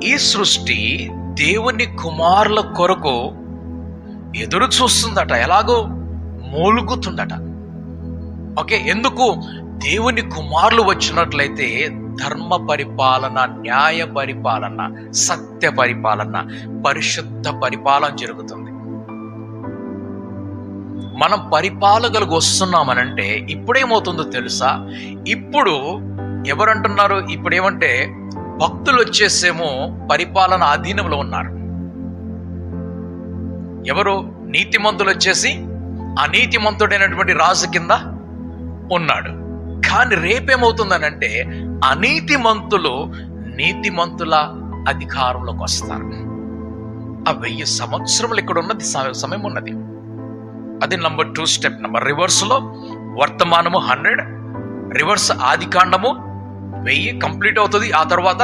ఈ సృష్టి దేవుని కుమారుల కొరకు ఎదురు చూస్తుందట. ఎలాగో మూలుగుతుందట. ఓకే, ఎందుకు? దేవుని కుమారులు వచ్చినట్లయితే ధర్మ పరిపాలన, న్యాయ పరిపాలన, సత్య పరిపాలన, పరిశుద్ధ పరిపాలన జరుగుతుంది. మనం పరిపాలకులకు వస్తున్నామనంటే ఇప్పుడేమవుతుందో తెలుసా? ఇప్పుడు ఎవరంటున్నారు? ఇప్పుడు ఏమంటే భక్తులు వచ్చేసేమో పరిపాలన అధీనంలో ఉన్నారు. ఎవరు? నీతిమంతులు వచ్చేసి అనీతిమంతుడైనటువంటి రాజు కింద ఉన్నాడు. కానీ రేపేమవుతుందనంటే అనీతిమంతులు నీతిమంతుల అధికారంలోకి వస్తారు. ఆ 1000 సంవత్సరములు ఇక్కడ ఉన్నది, సమయం ఉన్నది. అది నంబర్ 2 స్టెప్. రివర్స్ లో వర్తమానము 100, రివర్స్ ఆది కాండము 1000 కంప్లీట్ అవుతుంది. ఆ తర్వాత